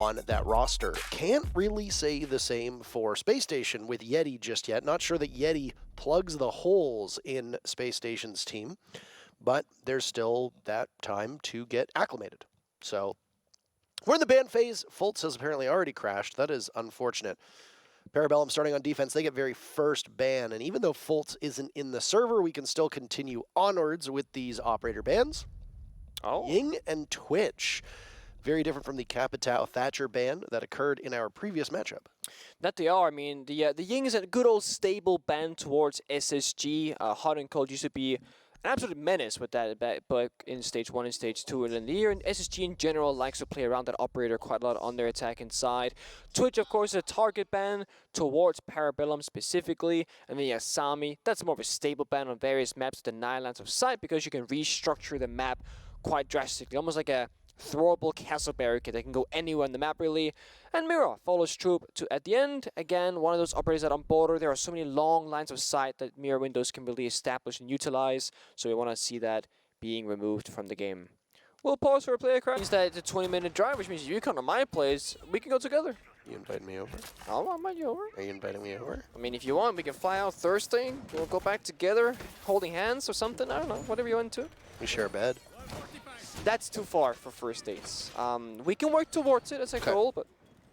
on that roster. Can't really say the same for Spacestation with Yeti just yet. Not sure that Yeti plugs the holes in Spacestation's team, but there's still that time to get acclimated. So we're in the ban phase. Fultz has apparently already crashed. That is unfortunate. Parabellum starting on defense, they get very first ban, and even though Fultz isn't in the server, we can still continue onwards with these operator bans. Oh. Ying and Twitch, very different from the Capitao Thatcher ban that occurred in our previous matchup. That they are. I mean, the Ying is a good old stable ban towards SSG. Hot and Cold used to be an absolute menace with that, but in Stage 1 and Stage 2 in the year, and SSG in general likes to play around that operator quite a lot on their attacking side. Twitch, of course, is a target ban towards Parabellum specifically, and then Sami, that's more of a stable ban on various maps with the 9 lines of sight because you can restructure the map quite drastically, almost like a throwable castle barricade that can go anywhere on the map really. And Mirage follows troop to at the end. Again, one of those operators that on border, there are so many long lines of sight that mirror windows can really establish and utilize. So we want to see that being removed from the game. We'll pause for a player crash. Means that it's a 20-minute drive, which means if you come to my place, we can go together. You inviting me over? I'll invite you over. Are you inviting me over? I mean, if you want, we can fly out Thursday. We'll go back together, holding hands or something. I don't know, whatever you want to. We share a bed. That's too far for first dates. We can work towards it as a goal, but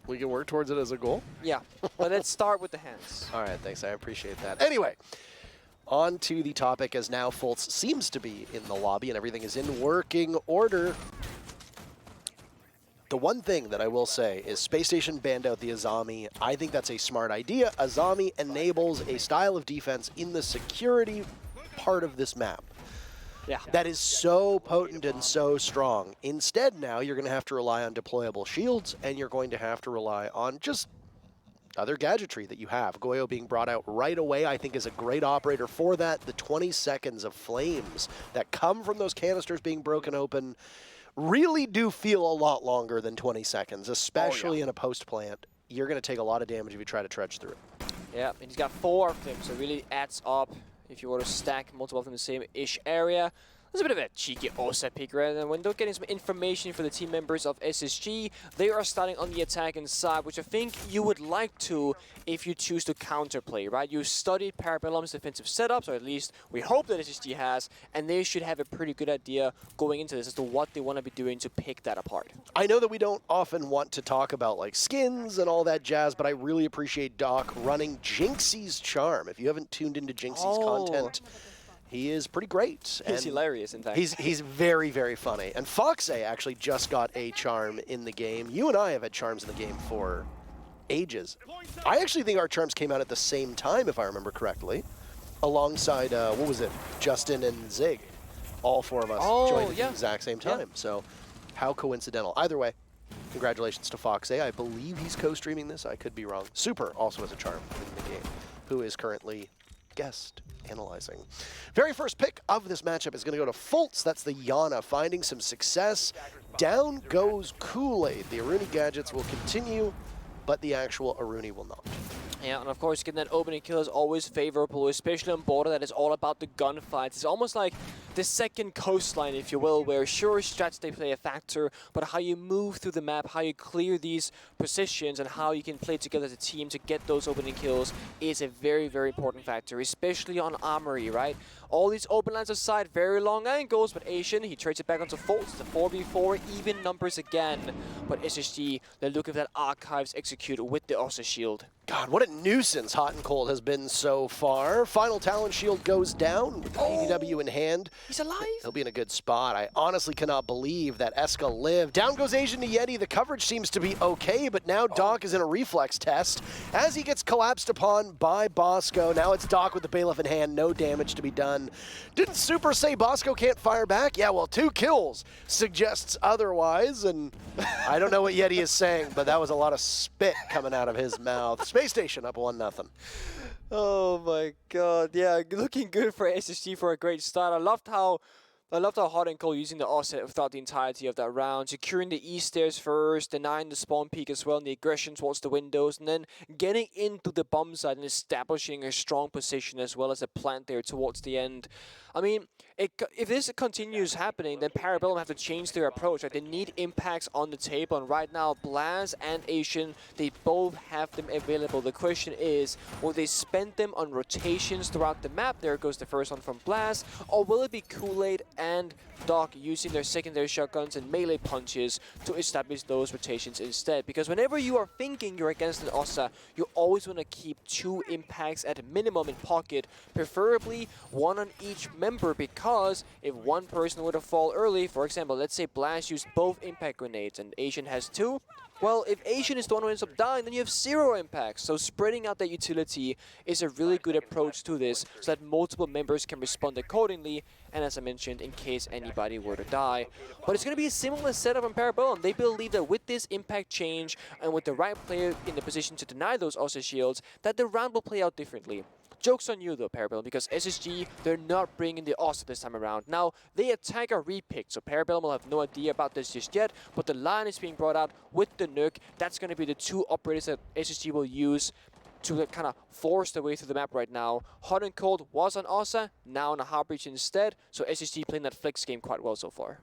we can work towards it as a goal? Yeah, but let's start with the hands. All right, thanks. I appreciate that. Anyway, on to the topic as now Fultz seems to be in the lobby and everything is in working order. The one thing that I will say is Spacestation banned out the Azami. I think that's a smart idea. Azami enables a style of defense in the security part of this map. Yeah. That is so potent and so strong. Instead now, you're going to have to rely on deployable shields, and you're going to have to rely on just other gadgetry that you have. Goyo being brought out right away, I think, is a great operator for that. The 20 seconds of flames that come from those canisters being broken open really do feel a lot longer than 20 seconds, especially in a post plant. You're going to take a lot of damage if you try to trudge through it. Yeah, and he's got 4 of them, so it really adds up. If you were to stack multiple of them in the same-ish area. There's a bit of a cheeky offset pick right in the window, getting some information for the team members of SSG. They are starting on the attacking side, which I think you would like to if you choose to counterplay, right? You studied Parabellum's defensive setups, or at least we hope that SSG has, and they should have a pretty good idea going into this as to what they want to be doing to pick that apart. I know that we don't often want to talk about like skins and all that jazz, but I really appreciate Doc running Jinxie's charm. If you haven't tuned into Jinxie's content, he is pretty great. He's hilarious, in fact. He's very, very funny. And Foxe actually just got a charm in the game. You and I have had charms in the game for ages. I actually think our charms came out at the same time, if I remember correctly, alongside, what was it, Justin and Zig. All 4 of us joined at the exact same time. So how coincidental. Either way, congratulations to Foxe. I believe he's co-streaming this. I could be wrong. Super also has a charm in the game, who is currently guest analyzing. Very first pick of this matchup is going to go to Fultz. That's the Yana, finding some success. Down goes Kool-Aid. The Aruni gadgets will continue, but the actual Aruni will not. Yeah, and of course, getting that opening kill is always favorable, especially on border that is all about the gunfights. It's almost like the second coastline, if you will, where sure, strats, they play a factor, but how you move through the map, how you clear these positions, and how you can play together as a team to get those opening kills is a very, very important factor, especially on Armory, right? All these open lines of sight, very long angles, but Asian, he trades it back onto Fultz. The 4v4, even numbers again. But SSG, they're looking for that Archives execute with the Ossa Shield. God, what a nuisance Hot and Cold has been so far. Final Talon Shield goes down with the ADW in hand. He's alive. He'll be in a good spot. I honestly cannot believe that Eska lived. Down goes Asian to Yeti. The coverage seems to be okay, but now Doc is in a reflex test as he gets collapsed upon by Bosco. Now it's Doc with the Bailiff in hand. No damage to be done. Didn't Super say Bosco can't fire back? Yeah, well, 2 kills suggests otherwise, and I don't know what Yeti is saying, but that was a lot of spit coming out of his mouth. Space Station up 1-0. Oh my god, yeah, looking good for SSG for a great start. I loved how I loved how hot and cold using the offset throughout the entirety of that round, securing the E stairs first, denying the spawn peak as well, and the aggression towards the windows, and then getting into the bomb side and establishing a strong position as well as a plant there towards the end. I mean, if this continues happening, then Parabellum have to change their approach. Right? They need impacts on the table, and right now, Blaz and Asian, they both have them available. The question is, will they spend them on rotations throughout the map? There goes the first one from Blaz, or will it be Kool-Aid and Doc using their secondary shotguns and melee punches to establish those rotations instead? Because whenever you are thinking you're against an Ossa, you always want to keep 2 impacts at a minimum in pocket, preferably 1 on each member, because if one person were to fall early, for example, let's say Blast used both impact grenades and Asian has 2, well, if Asian is the one who ends up dying, then you have 0 impacts. So spreading out that utility is a really good approach to this, so that multiple members can respond accordingly, and as I mentioned, in case anybody were to die. But it's going to be a similar setup on Parabellum. They believe that with this impact change, and with the right player in the position to deny those Ossa shields, that the round will play out differently. Joke's on you though, Parabellum, because SSG, they're not bringing the Ossa this time around. Now, they attack are repicked, so Parabellum will have no idea about this just yet, but the line is being brought out with the nuke. That's going to be the 2 operators that SSG will use to kind of force their way through the map right now. Hot and Cold was on Ossa, now on a Heartbreach instead, so SSG playing that flex game quite well so far.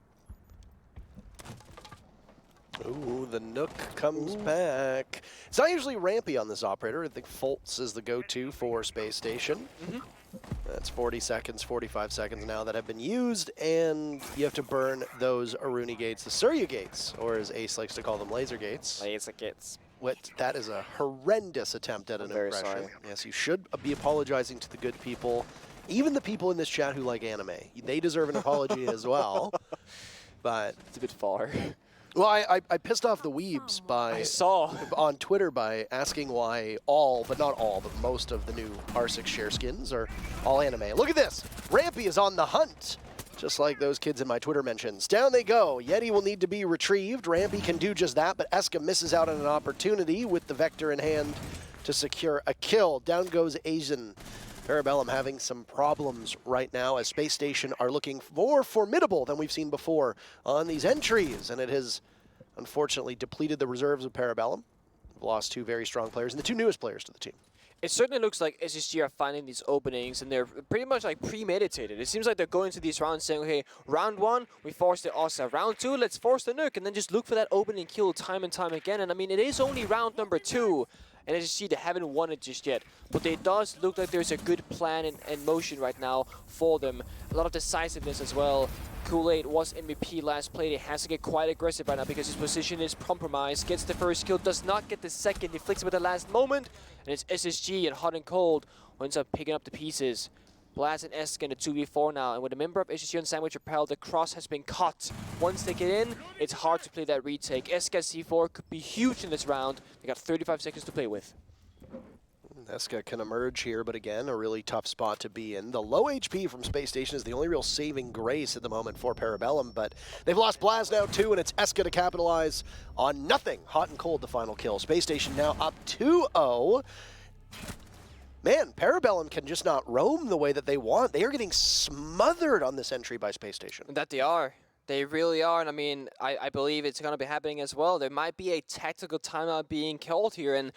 Ooh, the Nook comes back. It's not usually rampy on this operator. I think Fultz is the go-to for Space Station. That's 40 seconds, 45 seconds now that have been used, and you have to burn those Aruni gates, the Surya gates, or as Ace likes to call them, laser gates. Laser gates. That is a horrendous attempt at an impression. Sorry. Yes, you should be apologizing to the good people, even the people in this chat who like anime. They deserve an apology as well. But it's a bit far. Well, I pissed off the weebs on Twitter by asking why all, but not all, but most of the new R6 share skins are all anime. Look at this! Rampy is on the hunt! Just like those kids in my Twitter mentions. Down they go. Yeti will need to be retrieved. Rampy can do just that, but Eska misses out on an opportunity with the Vector in hand to secure a kill. Down goes Asian. Parabellum having some problems right now as Space Station are looking more formidable than we've seen before on these entries, and it has unfortunately depleted the reserves of Parabellum. We've lost 2 very strong players and the 2 newest players to the team. It certainly looks like SSG are finding these openings, and they're pretty much like premeditated. It seems like they're going to these rounds saying, okay, round 1, we forced the Ossa. Round 2, let's force the nuke, and then just look for that opening kill time and time again. And I mean, it is only round number 2. And SSG, they haven't won it just yet. But it does look like there's a good plan in motion right now for them. A lot of decisiveness as well. Kool-Aid was MVP last play. He has to get quite aggressive right now because his position is compromised. Gets the first kill, does not get the second. He flicks it at the last moment. And it's SSG and Hot and Cold who ends up picking up the pieces. Blaz and Eska in a 2v4 now, and with a member of SSG on Sandwich Rappel, the cross has been cut. Once they get in, it's hard to play that retake. Eska C4 could be huge in this round. They got 35 seconds to play with. Eska can emerge here, but again, a really tough spot to be in. The low HP from Space Station is the only real saving grace at the moment for Parabellum, but they've lost Blaz now too, and it's Eska to capitalize on nothing. Hot and Cold, the final kill. Space Station now up 2-0. Man, Parabellum can just not roam the way that they want. They are getting smothered on this entry by Space Station. That they are. They really are, and I mean, I believe it's going to be happening as well. There might be a tactical timeout being called here, and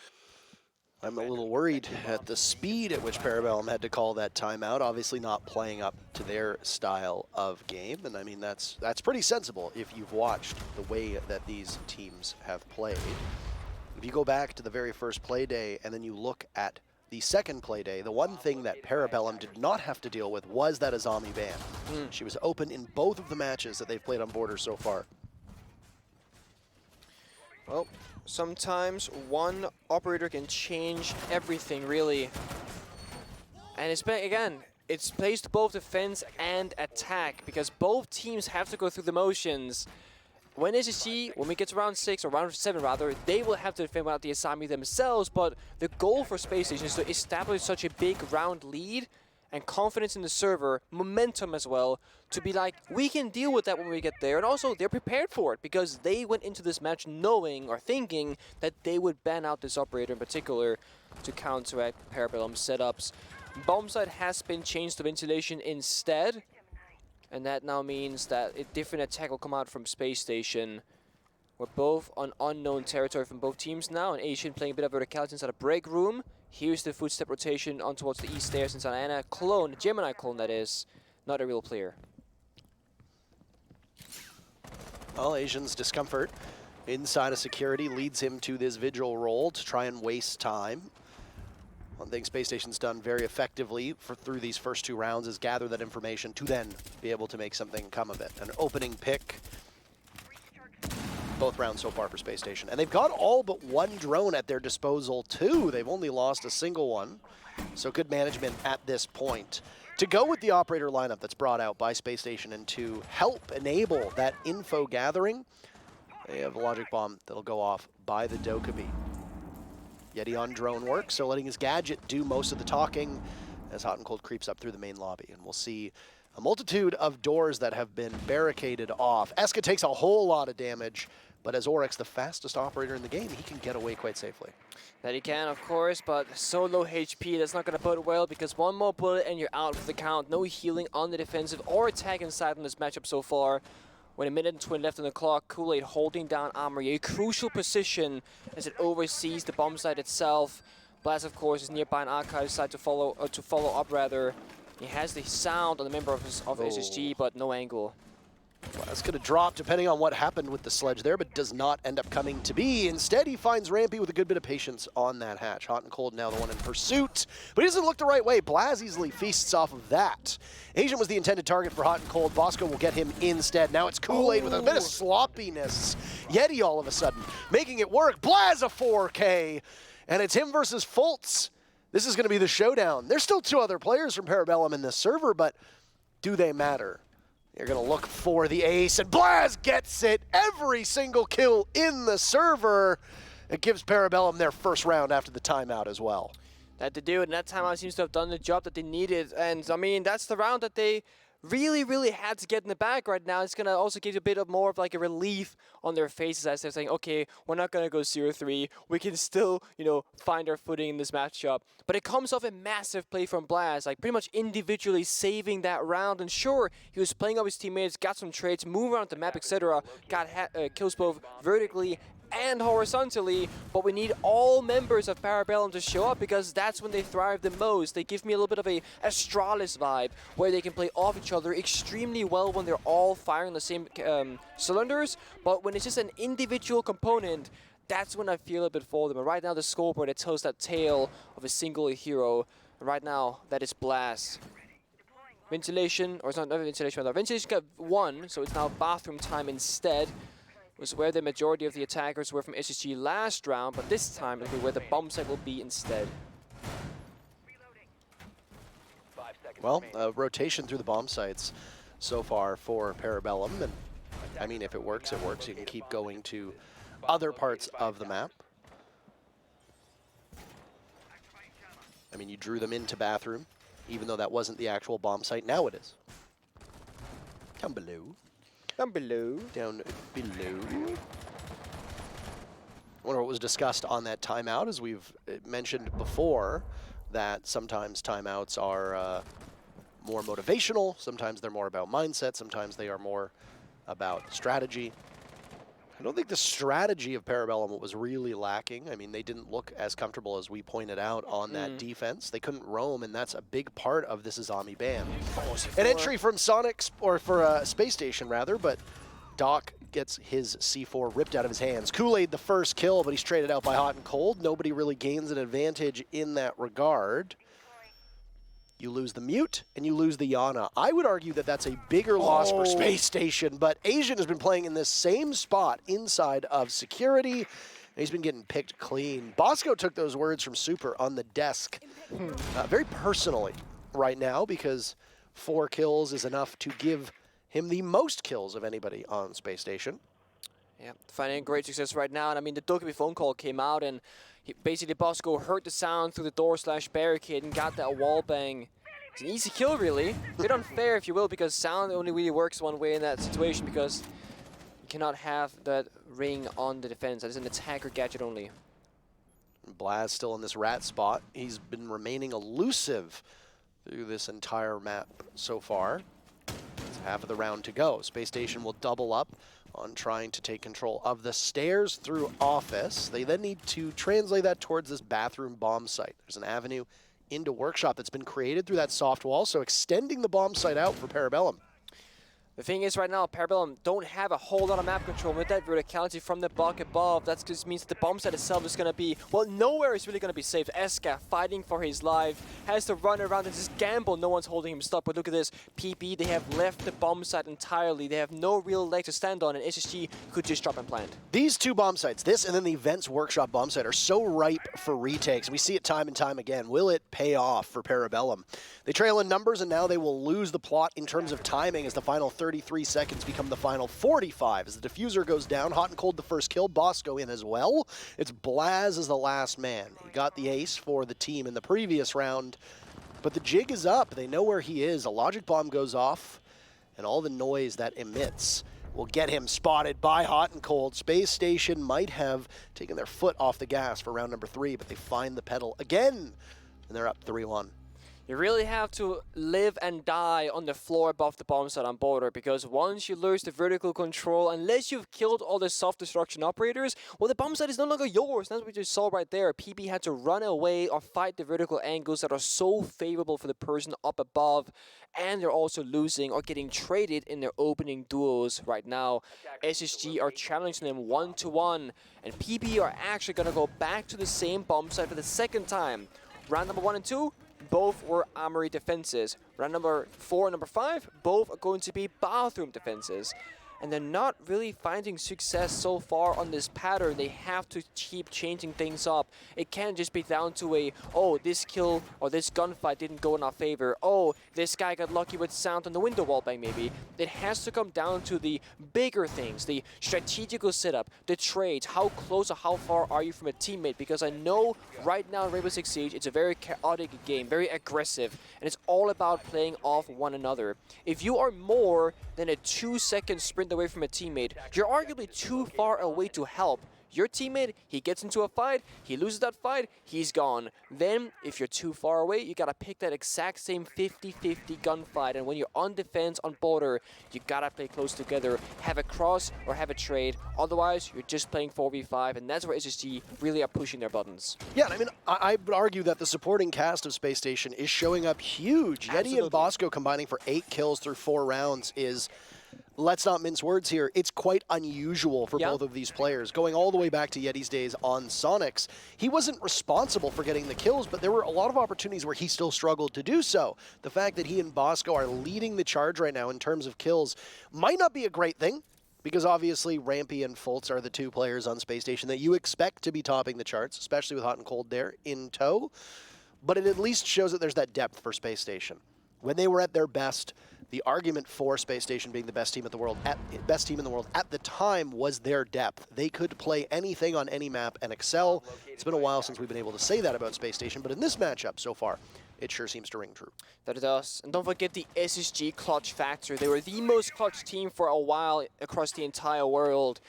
I'm a little worried at the speed at which Parabellum had to call that timeout. Obviously not playing up to their style of game, and I mean, that's pretty sensible if you've watched the way that these teams have played. If you go back to the very first play day, and then you look at the second play day, the one thing that Parabellum did not have to deal with was that Azami ban. She was open in both of the matches that they've played on Borders so far. Well, sometimes one operator can change everything, really. And it's, again, it's plays to both defense and attack, because both teams have to go through the motions. When SSG, when we get to round 6, or round 7 rather, they will have to defend without the Asami themselves, but the goal for Space Station is to establish such a big round lead and confidence in the server, momentum as well, to be like, we can deal with that when we get there. And also, they're prepared for it, because they went into this match knowing or thinking that they would ban out this operator in particular to counteract Parabellum setups. Bomb site has been changed to ventilation instead. And that now means that a different attack will come out from Space Station. We're both on unknown territory from both teams now, and Asian playing a bit of verticality inside a break room. Here's the footstep rotation on towards the east stairs inside Ana. Clone, Gemini clone that is, not a real player. Well, Asian's discomfort inside of security leads him to this vigil role to try and waste time. One thing Space Station's done very effectively through these first 2 rounds is gather that information to then be able to make something come of it. An opening pick, both rounds so far for Space Station. And they've got all but 1 drone at their disposal too. They've only lost a single one. So good management at this point. To go with the operator lineup that's brought out by Space Station and to help enable that info gathering, they have a logic bomb that'll go off by the Dokkaebi. Yeti on drone work, so letting his gadget do most of the talking as Hot and Cold creeps up through the main lobby. And we'll see a multitude of doors that have been barricaded off. Eska takes a whole lot of damage, but as Oryx, the fastest operator in the game, he can get away quite safely. That he can, of course, but so low HP, that's not going to bode well because 1 more bullet and you're out for the count. No healing on the defensive or attack inside in this matchup so far. When a minute and 20 left on the clock, Kool-Aid holding down Armory, a crucial position as it oversees the bomb site itself. Blast, of course, is nearby an archive site to follow up rather. He has the sound on the member of SSG, but no angle. Well, that's going to drop depending on what happened with the sledge there, but does not end up coming to be. Instead, he finds Rampy with a good bit of patience on that hatch. Hot and Cold now the one in pursuit, but he doesn't look the right way. Blaz easily feasts off of that. Asian was the intended target for Hot and Cold. Bosco will get him instead. Now it's Kool-Aid with a bit of sloppiness. Yeti all of a sudden making it work. Blaz a 4K, and it's him versus Fultz. This is going to be the showdown. There's still 2 other players from Parabellum in this server, but do they matter? You're going to look for the ace, and Blaz gets it. Every single kill in the server. It gives Parabellum their first round after the timeout as well. That they do, and that timeout seems to have done the job that they needed. And, I mean, that's the round that they really had to get in the bag right now. It's going to also give you a bit of more of like a relief on their faces as they're saying, okay, we're not going to go 0-3. We can still, you know, find our footing in this matchup. But it comes off a massive play from Blaz, like pretty much individually saving that round. And sure, he was playing up his teammates, got some trades, moved around the map, etc. Got kills both vertically and horizontally, but we need all members of Parabellum to show up because that's when they thrive the most. They give me a little bit of a Astralis vibe where they can play off each other extremely well when they're all firing the same cylinders, but when it's just an individual component, that's when I feel a bit for them. And right now the scoreboard, it tells that tale of a single hero. And right now, that is Blast. Ventilation, or it's not ventilation, rather. Ventilation got 1, so it's now bathroom time instead. Was where the majority of the attackers were from SSG last round, but this time it'll be where the bomb site will be instead. Well, rotation through the bomb sites so far for Parabellum, and I mean, if it works, it works. You can keep going to other parts of the map. I mean, you drew them into bathroom, even though that wasn't the actual bomb site. Now it is. Down below. Down below. Down below. I wonder what was discussed on that timeout, as we've mentioned before, that sometimes timeouts are more motivational, sometimes they're more about mindset, sometimes they are more about strategy. I don't think the strategy of Parabellum was really lacking. I mean, they didn't look as comfortable as we pointed out on that defense. They couldn't roam, and that's a big part of this Azami ban. An entry from Soniqs, or for Space Station rather, but Doc gets his C4 ripped out of his hands. Kool-Aid the first kill, but he's traded out by Hot and Cold. Nobody really gains an advantage in that regard. You lose the Mute, and you lose the Yana. I would argue that that's a bigger loss for Space Station, but Asian has been playing in this same spot inside of security, and he's been getting picked clean. Bosco took those words from Super on the desk very personally right now, because 4 kills is enough to give him the most kills of anybody on Space Station. Yeah, finding great success right now, and I mean, the Dokkaebi phone call came out, and basically Bosco heard the sound through the door/barricade and got that wall bang. It's an easy kill, really. A bit unfair, if you will, because sound only really works one way in that situation, because you cannot have that ring on the defense. That is an attacker gadget only. Blaz still in this rat spot. He's been remaining elusive through this entire map so far. Half of the round to go. Spacestation will double up on trying to take control of the stairs through office. They then need to translate that towards this bathroom bomb site. There's an avenue into workshop that's been created through that soft wall, so extending the bomb site out for Parabellum. The thing is, right now, Parabellum don't have a whole lot of map control. With that verticality from the block above, that just means the bomb site itself is going to be, well, nowhere is really going to be safe. Eska, fighting for his life, has to run around and just gamble. No one's holding him stuck. But look at this. PB, they have left the bomb site entirely. They have no real leg to stand on, and SSG could just drop and plant. These two bomb sites, this and then the Events Workshop bomb site, are so ripe for retakes. And we see it time and time again. Will it pay off for Parabellum? They trail in numbers, and now they will lose the plot in terms of timing as the final 33 seconds become the final 45. As the diffuser goes down, Hot and Cold the first kill, Bosco in as well. It's Blaz as the last man. He got the ace for the team in the previous round, but the jig is up. They know where he is. A logic bomb goes off, and all the noise that emits will get him spotted by Hot and Cold. Spacestation might have taken their foot off the gas for round number 3, but they find the pedal again, and they're up 3-1. You really have to live and die on the floor above the bomb site on border, because once you lose the vertical control, unless you've killed all the self-destruction operators, well, the bomb site is no longer yours. That's what you saw right there. PB had to run away or fight the vertical angles that are so favorable for the person up above, and they're also losing or getting traded in their opening duos right now. SSG are challenging them 1-1, and PB are actually going to go back to the same bomb site for the second time. Round number 1 and 2, both were armory defenses. Round number 4 and number 5, both are going to be bathroom defenses. And they're not really finding success so far on this pattern. They have to keep changing things up. It can't just be down to a, oh, this kill or this gunfight didn't go in our favor. Oh, this guy got lucky with sound on the window wall bang maybe. It has to come down to the bigger things, the strategical setup, the trades, how close or how far are you from a teammate? Because I know right now in Rainbow Six Siege, it's a very chaotic game, very aggressive, and it's all about playing off one another. If you are more than a 2-second sprint away from a teammate, you're arguably too far away to help. Your teammate, he gets into a fight, he loses that fight, he's gone. Then, if you're too far away, you gotta pick that exact same 50-50 gunfight. And when you're on defense, on border, you gotta play close together. Have a cross or have a trade. Otherwise, you're just playing 4v5, and that's where SSG really are pushing their buttons. Yeah, I mean, I would argue that the supporting cast of Space Station is showing up huge. Absolutely. Yeti and Bosco combining for 8 kills through 4 rounds is, let's not mince words here, it's quite unusual for both of these players. Going all the way back to Yeti's days on Soniqs, he wasn't responsible for getting the kills, but there were a lot of opportunities where he still struggled to do so. The fact that he and Bosco are leading the charge right now in terms of kills might not be a great thing, because obviously Rampy and Fultz are the 2 players on Space Station that you expect to be topping the charts, especially with Hot and Cold there in tow. But it at least shows that there's that depth for Space Station. When they were at their best, the argument for Space Station being the best team in the world at the time was their depth. They could play anything on any map and excel. It's been a while since we've been able to say that about Space Station, but in this matchup so far, it sure seems to ring true. That it does. And don't forget the SSG clutch factor. They were the most clutch team for a while across the entire world.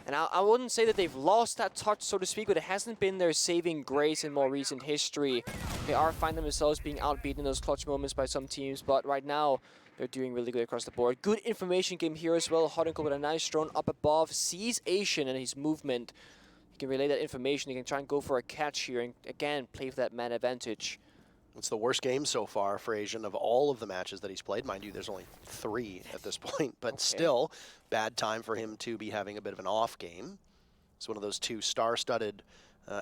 And I wouldn't say that they've lost that touch, so to speak, but it hasn't been their saving grace in more recent history. They are finding themselves being outbeaten in those clutch moments by some teams, but right now, they're doing really good across the board. Good information game here as well. Hot and Cold with a nice drone up above. Sees Asian and his movement. He can relay that information. He can try and go for a catch here and, again, play for that man advantage. It's the worst game so far for Asian of all of the matches that he's played. Mind you, there's only 3 at this point, but still, bad time for him to be having a bit of an off game. It's one of those 2 star-studded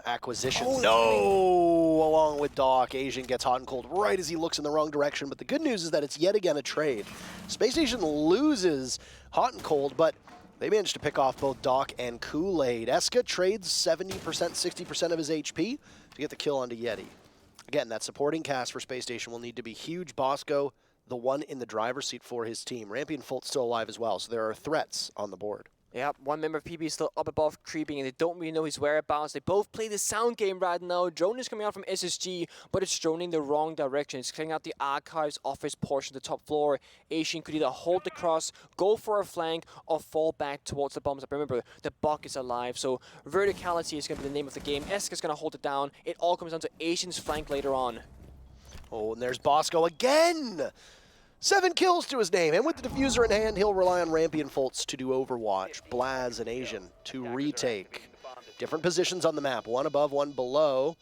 acquisitions. Oh, no! Along with Doc, Asian gets Hot and Cold right as he looks in the wrong direction, but the good news is that it's yet again a trade. Space Station loses Hot and Cold, but they managed to pick off both Doc and Kool-Aid. Eska trades 70%, 60% of his HP to get the kill onto Yeti. Again, that supporting cast for Space Station will need to be huge. Bosco, the one in the driver's seat for his team. Rampy and Fultz still alive as well, so there are threats on the board. Yep, one member of PB is still up above creeping, and they don't really know his whereabouts. They both play the sound game right now. Drone is coming out from SSG, but it's droning the wrong direction. It's clearing out the archives office portion of the top floor. Asian could either hold the cross, go for a flank, or fall back towards the bombs. But remember, the Buck is alive, so verticality is going to be the name of the game. Eska's going to hold it down. It all comes down to Asian's flank later on. Oh, and there's Bosco again! 7 kills to his name, and with the diffuser in hand, he'll rely on Rampy and Foltz to do Overwatch. Blaz and Asian to retake. Different positions on the map, one above, one below.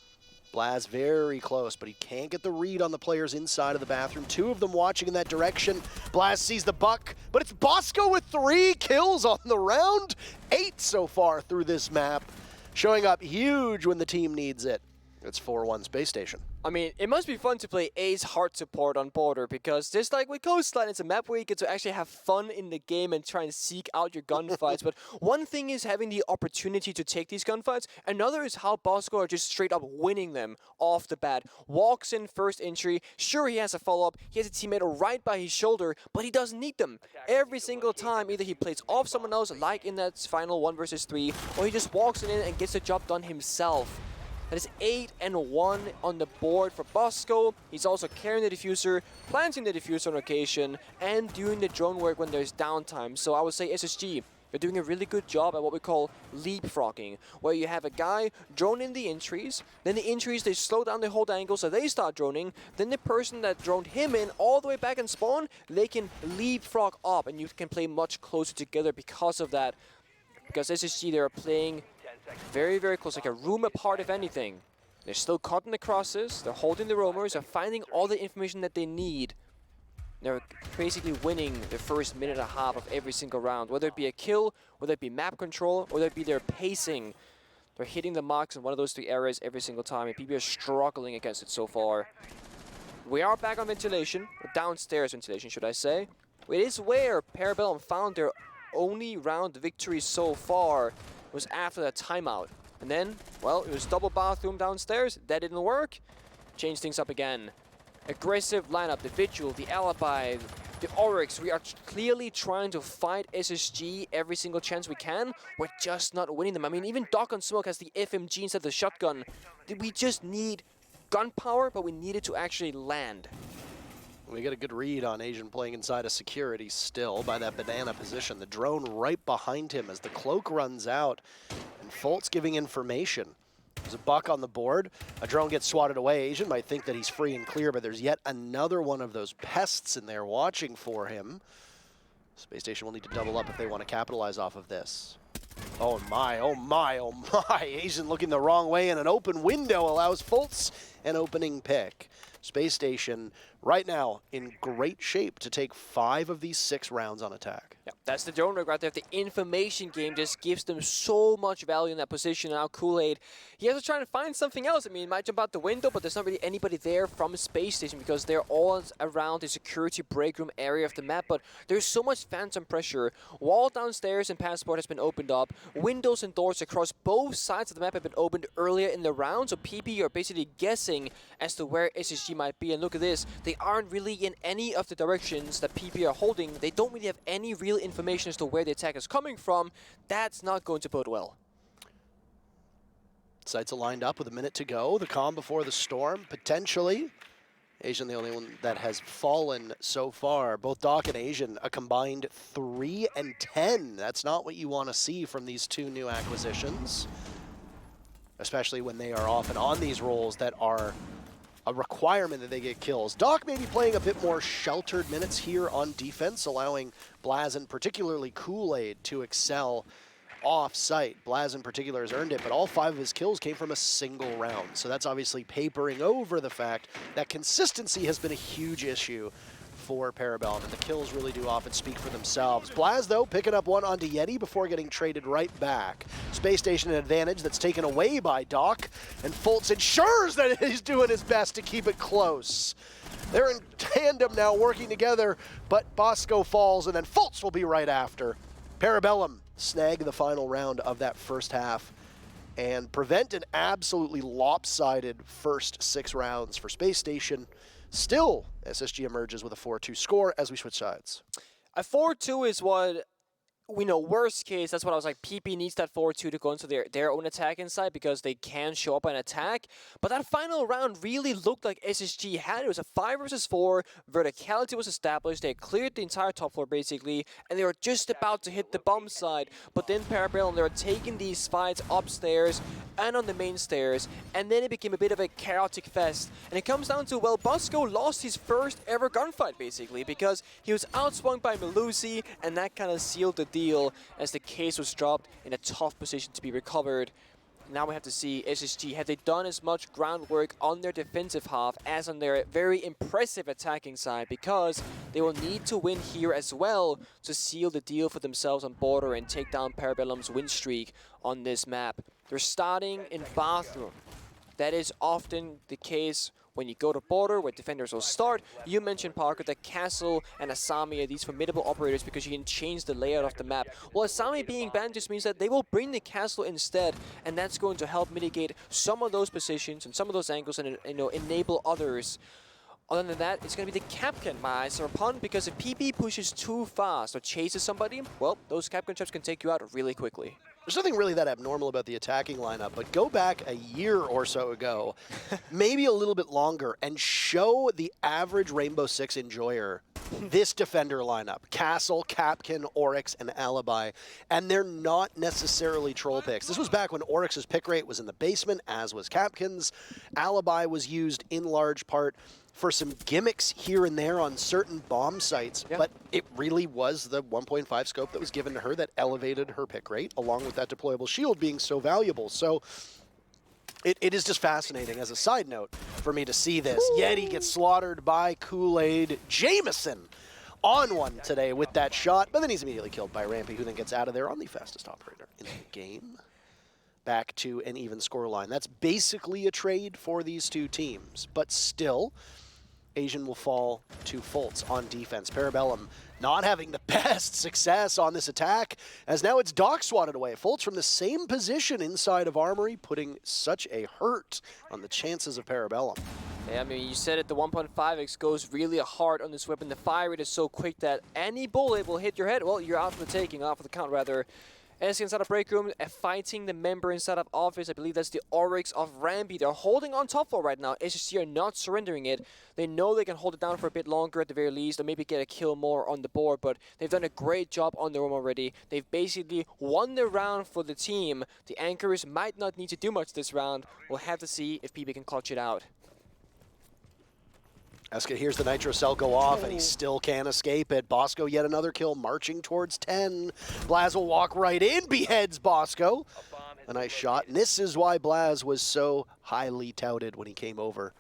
Blaz very close, but he can't get the read on the players inside of the bathroom. 2 of them watching in that direction. Blaz sees the buck, but it's Bosco with 3 kills on the round. 8 so far through this map, showing up huge when the team needs it. It's 4-1 Space Station. I mean, it must be fun to play Ace hard support on Border, because just like with Coastline, it's a map where you get to actually have fun in the game and try and seek out your gunfights. But one thing is having the opportunity to take these gunfights. Another is how Bosco are just straight up winning them off the bat. Walks in first entry. Sure, he has a follow-up. He has a teammate right by his shoulder, but he doesn't need them. Every single time, either he plays off someone else, like in that final 1 versus 3, or he just walks in and gets the job done himself. That is 8-1 on the board for Bosco. He's also carrying the diffuser, planting the diffuser on occasion, and doing the drone work when there's downtime. So I would say SSG, they're doing a really good job at what we call leapfrogging, where you have a guy drone in the entries, then the entries, they slow down the hold angle so they start droning, then the person that droned him in all the way back in spawn, they can leapfrog up, and you can play much closer together because of that. Because SSG, they're playing very, very close, like a room apart if anything. They're still caught in the crosses, they're holding the roamers, they're finding all the information that they need. They're basically winning the first minute and a half of every single round, whether it be a kill, whether it be map control, or whether it be their pacing. They're hitting the marks in one of those 3 areas every single time, and people are struggling against it so far. We are back on ventilation, or downstairs ventilation, should I say. It is where Parabellum found their only round victory so far. Was after that timeout. And then, well, it was double bathroom downstairs. That didn't work. Change things up again. Aggressive lineup, the Vigil, the Alibi, the Oryx. We are clearly trying to fight SSG every single chance we can. We're just not winning them. I mean, even Doc on Smoke has the FMG instead of the shotgun. We just need gun power, but we need it to actually land. We get a good read on Asian playing inside of security still by that banana position. The drone right behind him as the cloak runs out. And Foltz giving information. There's a buck on the board. A drone gets swatted away. Asian might think that he's free and clear, but there's yet another one of those pests in there watching for him. Space Station will need to double up if they want to capitalize off of this. Oh my, oh my, oh my. Asian looking the wrong way, and an open window allows Foltz an opening pick. Space Station right now in great shape to take 5 of these 6 rounds on attack. Yeah, that's the drone rig right there. The information game just gives them so much value in that position. Now Kool-Aid, he has to try to find something else. I mean, he might jump out the window, but there's not really anybody there from Space Station because they're all around the security break room area of the map. But there's so much phantom pressure. Wall downstairs and passport has been opened up. Windows and doors across both sides of the map have been opened earlier in the round. So PP are basically guessing as to where SSG might be. And look at this. They aren't really in any of the directions that PP are holding. They don't really have any real information as to where the attack is coming from. That's not going to bode well. Sights are lined up with a minute to go. The calm before the storm, potentially. Asian the only one that has fallen so far. Both Doc and Asian a combined 3 and 10. That's not what you want to see from these 2 new acquisitions. Especially when they are often on these roles that are a requirement that they get kills. Doc may be playing a bit more sheltered minutes here on defense, allowing Blaz and particularly Kool-Aid to excel off-site. Blaz in particular has earned it, but all 5 of his kills came from a single round. So that's obviously papering over the fact that consistency has been a huge issue for Parabellum, and the kills really do often speak for themselves. Blaz, though, picking up one onto Yeti before getting traded right back. Space Station an advantage that's taken away by Doc, and Foltz ensures that he's doing his best to keep it close. They're in tandem now, working together, but Bosco falls, and then Foltz will be right after. Parabellum snag the final round of that first half and prevent an absolutely lopsided first 6 rounds for Space Station. Still, SSG emerges with a 4-2 score as we switch sides. A 4-2 is what we know worst case, that's what I was like, PP needs that 4-2 to go into their own attack inside because they can show up on attack. But that final round really looked like SSG had it. It was a 5 versus 4, verticality was established, they cleared the entire top floor basically, and they were just about to hit the bomb side. But then Parabellum, they were taking these fights upstairs and on the main stairs, and then it became a bit of a chaotic fest. And it comes down to, well, Bosco lost his first ever gunfight basically because he was outswung by Melusi, and that kind of sealed the deal as the case was dropped in a tough position to be recovered. Now we have to see SSG, have they done as much groundwork on their defensive half as on their very impressive attacking side, because they will need to win here as well to seal the deal for themselves on border and take down Parabellum's win streak on this map. They're starting in bathroom. That is often the case when you go to border, where defenders will start. You mentioned, Parker, that Castle and Asami are these formidable operators because you can change the layout of the map. Well, Asami being banned just means that they will bring the Castle instead, and that's going to help mitigate some of those positions and some of those angles and, you know, enable others. Other than that, it's going to be the Capcan my eyes are upon, because if PP pushes too fast or chases somebody, well, those Capcan traps can take you out really quickly. There's nothing really that abnormal about the attacking lineup, but go back a year or so ago, maybe a little bit longer, and show the average Rainbow Six enjoyer this defender lineup. Castle, Capcan, Oryx, and Alibi. And they're not necessarily troll picks. This was back when Oryx's pick rate was in the basement, as was Capcan's. Alibi was used in large part for some gimmicks here and there on certain bomb sites, but it really was the 1.5 scope that was given to her that elevated her pick rate, along with that deployable shield being so valuable. So it is just fascinating, as a side note, for me to see this. Yeti gets slaughtered by Kool-Aid. Jameson on one today with that shot, but then he's immediately killed by Rampy, who then gets out of there on the fastest operator in the game. Back to an even scoreline. That's basically a trade for these two teams, but still, Asian will fall to Fultz on defense. Parabellum not having the best success on this attack, as now it's Doc swatted away. Fultz from the same position inside of Armory, putting such a hurt on the chances of Parabellum. Yeah, I mean, you said it, the 1.5x goes really hard on this weapon. The fire rate is so quick that any bullet will hit your head. Well, you're out for the taking, out for the count rather. SK inside of break room, fighting the member inside of office. I believe that's the Oryx of Rampy. They're holding on top floor right now. SSG are not surrendering it. They know they can hold it down for a bit longer at the very least, or maybe get a kill more on the board, but they've done a great job on their own already. They've basically won the round for the team. The Anchors might not need to do much this round. We'll have to see if PP can clutch it out. Eska hears the Nitro Cell go off, and he still can't escape it. Bosco, yet another kill, marching towards 10. Blaz will walk right in, beheads Bosco. A nice shot, and this is why Blaz was so highly touted when he came over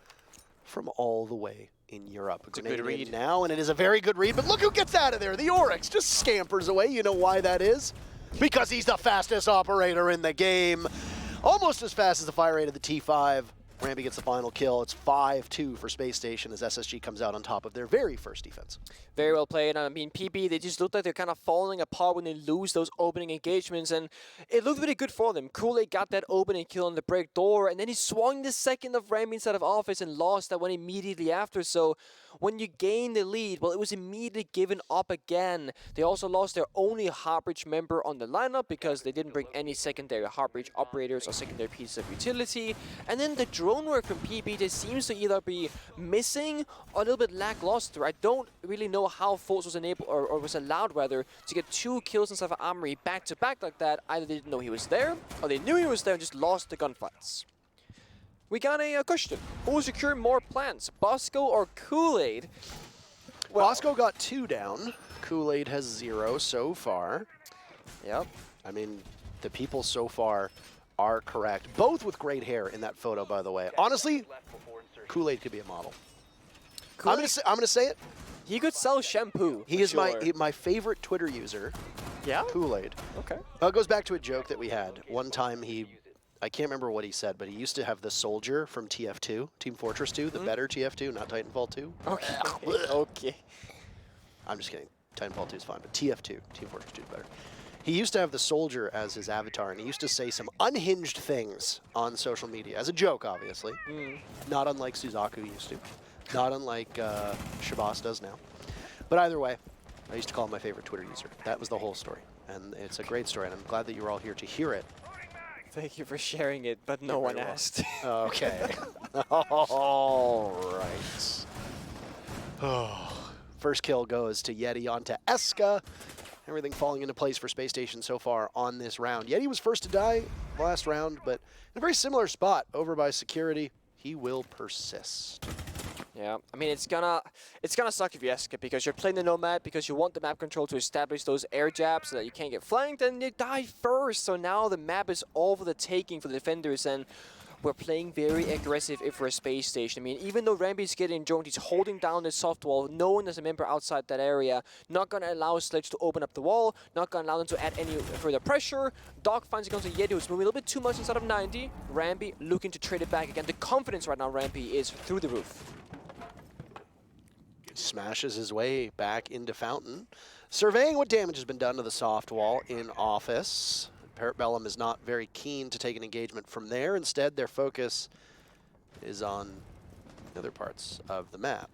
from all the way in Europe. It's a good read now, and it is a very good read, but look who gets out of there. The Oryx just scampers away. You know why that is? Because he's the fastest operator in the game. Almost as fast as the fire rate of the T5. Rampy gets the final kill. It's 5-2 for Space Station as SSG comes out on top of their very first defense. Very well played. I mean, PP, they just look like they're kind of falling apart when they lose those opening engagements, and it looked really good for them. Kool-Aid got that opening kill on the break door, and then he swung the second of Rampy inside of office and lost that one immediately after. So when you gain the lead, well, it was immediately given up again. They also lost their only Heartbreach member on the lineup because they didn't bring any secondary Heartbreach operators or secondary pieces of utility. And then the drone work from PP just seems to either be missing or a little bit lackluster. I don't really know how Fultz was enabled or was allowed rather to get 2 kills inside of Armory back to back like that. Either they didn't know he was there, or they knew he was there and just lost the gunfights. We got a question. Who will secure more plants, Bosco or Kool-Aid? Well, Bosco got 2 down. Kool-Aid has 0 so far. Yep. I mean, the people so far are correct. Both with great hair in that photo, by the way. Honestly, Kool-Aid could be a model. I'm gonna say it. He could sell shampoo. He is my favorite Twitter user. Yeah? Kool-Aid. Okay. It goes back to a joke that we had. One time I can't remember what he said, but he used to have the soldier from TF2, Team Fortress 2, the better TF2, not Titanfall 2. Okay. Okay. I'm just kidding. Titanfall 2 is fine, but TF2, Team Fortress 2 is better. He used to have the soldier as his avatar, and he used to say some unhinged things on social media, as a joke, obviously. Not unlike Suzaku used to. Not unlike Shabazz does now. But either way, I used to call him my favorite Twitter user. That was the whole story. And it's a great story, and I'm glad that you're all here to hear it. Thank you for sharing it, but no one asked. Okay. All right. First kill goes to Yeti onto Eska. Everything falling into place for Space Station so far on this round. Yeti was first to die last round, but in a very similar spot over by security. He will persist. Yeah, I mean it's gonna suck if you Eska because you're playing the Nomad because you want the map control to establish those air jabs so that you can't get flanked and you die first. So now the map is all for the taking for the defenders and we're playing very aggressive if we're a Space Station. I mean, even though Rampy's getting droned, he's holding down the soft wall. No one is a member outside that area. Not going to allow Sledge to open up the wall. Not going to allow them to add any further pressure. Doc finds it goes to Yeti, who's moving a little bit too much inside of 90. Rampy looking to trade it back again. The confidence right now, Rampy, is through the roof. Smashes his way back into Fountain. Surveying what damage has been done to the soft wall in Office. Parabellum is not very keen to take an engagement from there. Instead, their focus is on other parts of the map.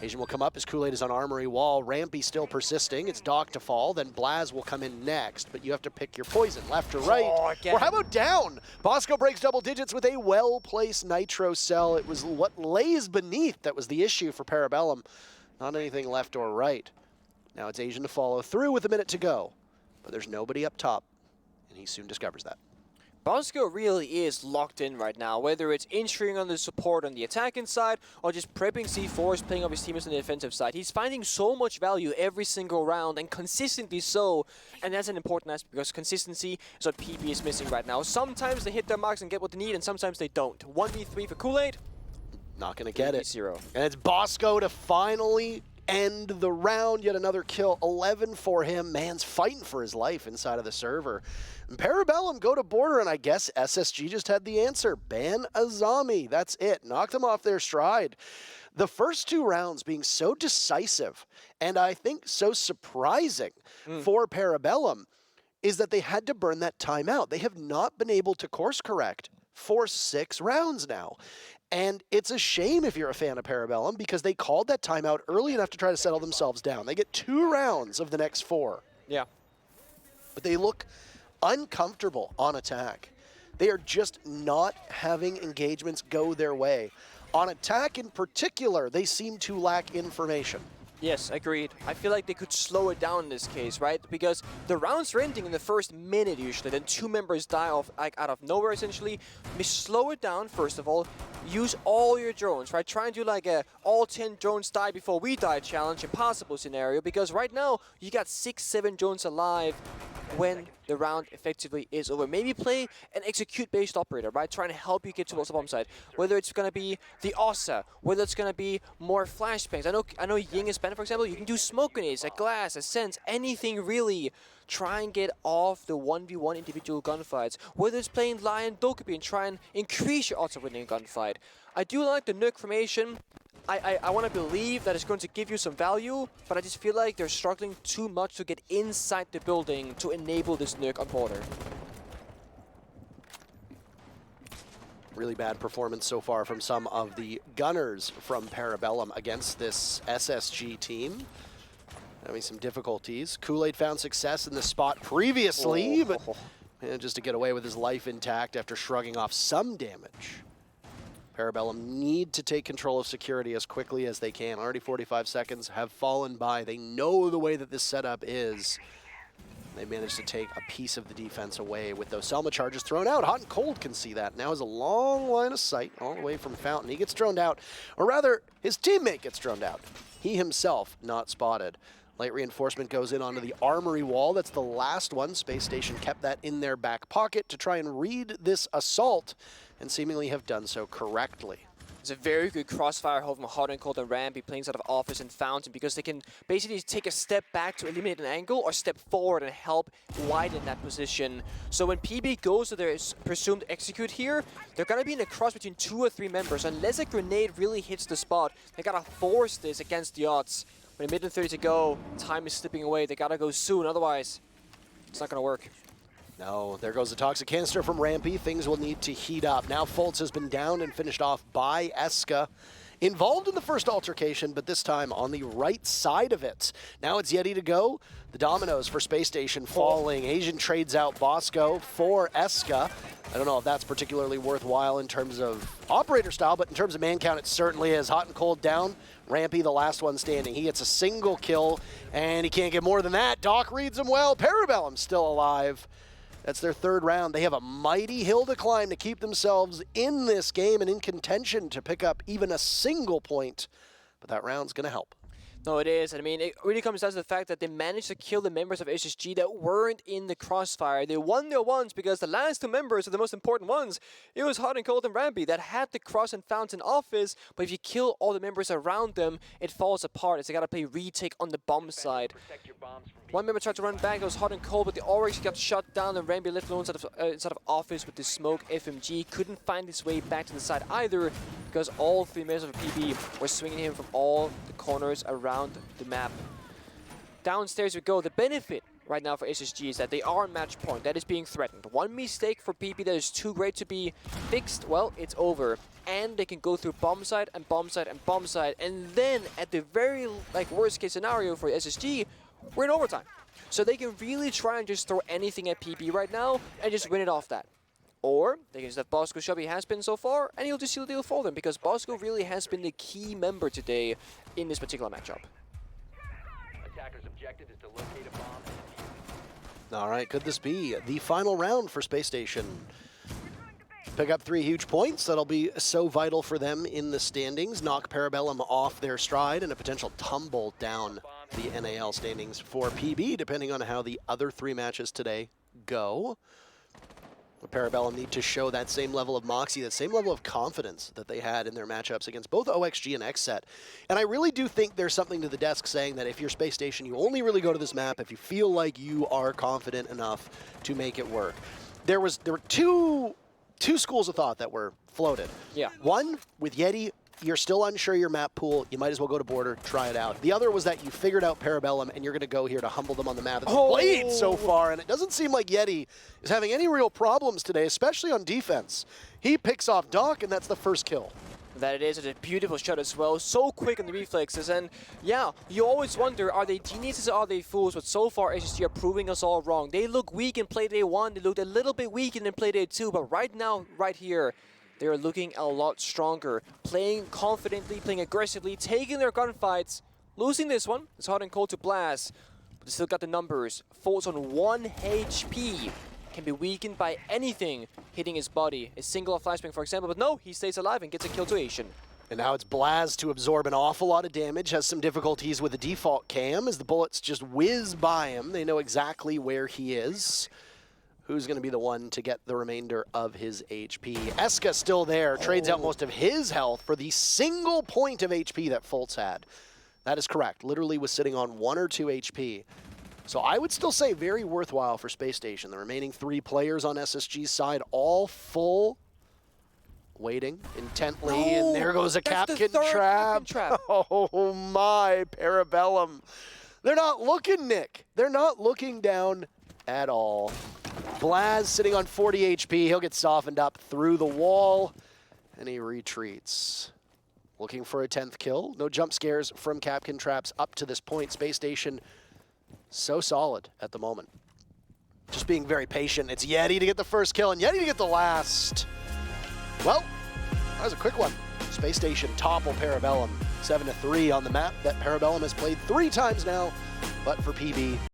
Asian will come up as Kool-Aid is on Armory Wall. Rampy still persisting. It's Doc to fall. Then Blaz will come in next. But you have to pick your poison, left or right. Or how about down? Bosco breaks double digits with a well-placed Nitro cell. It was what lays beneath that was the issue for Parabellum. Not anything left or right. Now it's Asian to follow through with a minute to go. But there's nobody up top. And he soon discovers that. Bosco really is locked in right now, whether it's ensuring on the support on the attacking side or just prepping C4s, playing up his teammates on the defensive side. He's finding so much value every single round and consistently so, and that's an important aspect because consistency is what PB is missing right now. Sometimes they hit their marks and get what they need and sometimes they don't. 1v3 for Kool-Aid. Not going to get it. 0. And it's Bosco to finally end the round. Yet another kill, 11 for him. Man's fighting for his life inside of the server. And Parabellum go to border, and I guess SSG just had the answer. Ban Azami. That's it. Knocked them off their stride. The first two rounds being so decisive, and I think so surprising for Parabellum, is that they had to burn that timeout. They have not been able to course correct for 6 rounds now. And it's a shame if you're a fan of Parabellum because they called that timeout early enough to try to settle themselves down. They get 2 rounds of the next 4. Yeah. But they look uncomfortable on attack. They are just not having engagements go their way. On attack in particular, they seem to lack information. Yes, agreed. I feel like they could slow it down in this case, right? Because the rounds are ending in the first minute usually, then 2 members die off out of nowhere essentially. Slow it down first of all. Use all your drones, right? Try and do like a all 10 drones die before we die challenge, impossible scenario, because right now you got 6-7 drones alive when the round effectively is over. Maybe play an execute-based operator, right? Trying to help you get towards the bomb side. Whether it's going to be the Ossa, whether it's going to be more flashbangs. I know Ying is banned, for example. You can do smoke grenades, a glass, a sense, anything really. Try and get off the 1v1 individual gunfights. Whether it's playing Lion Dokkaebi and try and increase your odds of winning a gunfight. I do like the nuke formation. I want to believe that it's going to give you some value, but I just feel like they're struggling too much to get inside the building to enable this nuke on border. Really bad performance so far from some of the gunners from Parabellum against this SSG team. Having some difficulties. Kool-Aid found success in the spot previously, but managed to get away with his life intact after shrugging off some damage. Parabellum need to take control of security as quickly as they can. Already 45 seconds have fallen by. They know the way that this setup is. They managed to take a piece of the defense away with those Selma charges thrown out. Hot and Cold can see that. Now has a long line of sight all the way from Fountain. He gets droned out, or rather, his teammate gets droned out. He himself not spotted. Light reinforcement goes in onto the Armory Wall. That's the last one. Space Station kept that in their back pocket to try and read this assault, and seemingly have done so correctly. It's a very good crossfire hold from Hot and Cold and Rampy playing out of Office and Fountain because they can basically take a step back to eliminate an angle or step forward and help widen that position. So when PB goes to their presumed execute here, they're going to be in a cross between 2 or 3 members. Unless a grenade really hits the spot, they got to force this against the odds. With a minute and 30 to go, time is slipping away. They got to go soon, otherwise it's not going to work. No, there goes the toxic canister from Rampy. Things will need to heat up. Now Fultz has been downed and finished off by Eska. involved in the first altercation, but this time on the right side of it. Now it's Yeti to go. The dominoes for Space Station falling. Asian trades out Bosco for Eska. I don't know if that's particularly worthwhile in terms of operator style, but in terms of man count, it certainly is. Hot and cold down. Rampy, the last one standing. He gets a single kill, and he can't get more than that. Doc reads him well. Parabellum still alive. That's their third round. They have a mighty hill to climb to keep themselves in this game and in contention to pick up even a single point. But that round's going to help. No, it is. I mean, it really comes down to the fact that they managed to kill the members of SSG that weren't in the crossfire. They won their ones because the last two members are the most important ones. It was Hot and Cold and Rampy that had the cross and fountain office, but if you kill all the members around them, it falls apart. It's they got to play retake on the bomb side. One member tried to run back, it was Hot and Cold, but the Oryx got shut down and Rampy left alone inside of office with the smoke. FMG couldn't find his way back to the side either because all three members of PB were swinging him from all the corners around the map. Downstairs we go. The benefit right now for SSG is that they are on match point. That is being threatened. One mistake for PP that is too great to be fixed, well, it's over. And they can go through bomb site and bomb site and bomb site. And then at the very worst case scenario for SSG, we're in overtime. So they can really try and just throw anything at PP right now and just win it off that. Or they can just have Bosco shove he has been so far, and he'll just seal the deal for them because Bosco really has been the key member today in this particular matchup. Attacker's objective is to locate a bomb. All right, could this be the final round for Space Station? Pick up 3 huge points. That'll be so vital for them in the standings. Knock Parabellum off their stride and a potential tumble down the NAL standings for PB, depending on how the other 3 matches today go. The Parabellum need to show that same level of moxie, that same level of confidence that they had in their matchups against both OXG and XSET. And I really do think there's something to the desk saying that if you're Space Station, you only really go to this map if you feel like you are confident enough to make it work. There were two schools of thought that were floated. Yeah. One, with Yeti, you're still unsure your map pool, you might as well go to border, try it out. The other was that you figured out Parabellum and you're going to go here to humble them on the map. It's played so far, and it doesn't seem like Yeti is having any real problems today, especially on defense. He picks off Doc, and that's the first kill. That it is. It's a beautiful shot as well. So quick on the reflexes. And yeah, you always wonder, are they geniuses or are they fools? But so far, SSG are proving us all wrong. They look weak in Playday 1. They looked a little bit weak in Playday 2. But right now, right here, they are looking a lot stronger. Playing confidently, playing aggressively, taking their gunfights. Losing this one. It's Hot and Cold to Blast. But they still got the numbers. Falls on 1 HP. Can be weakened by anything hitting his body. A single flashbang, for example, but no, he stays alive and gets a kill to Asian. And now it's Blaz to absorb an awful lot of damage, has some difficulties with the default cam as the bullets just whiz by him. They know exactly where he is. Who's going to be the one to get the remainder of his HP? Eska still there, trades out most of his health for the single point of HP that Fultz had. That is correct, literally was sitting on 1 or 2 HP. So I would still say very worthwhile for Space Station. The remaining 3 players on SSG's side, all full, waiting intently, and there goes a Capkin trap. Oh my, Parabellum. They're not looking, Nick. They're not looking down at all. Blaz sitting on 40 HP. He'll get softened up through the wall, and he retreats. Looking for a 10th kill. No jump scares from Capkin traps up to this point. Space Station so solid at the moment. Just being very patient. It's Yeti to get the first kill and Yeti to get the last. Well, that was a quick one. Space Station topple Parabellum 7-3 on the map that Parabellum has played 3 times now, but for PB,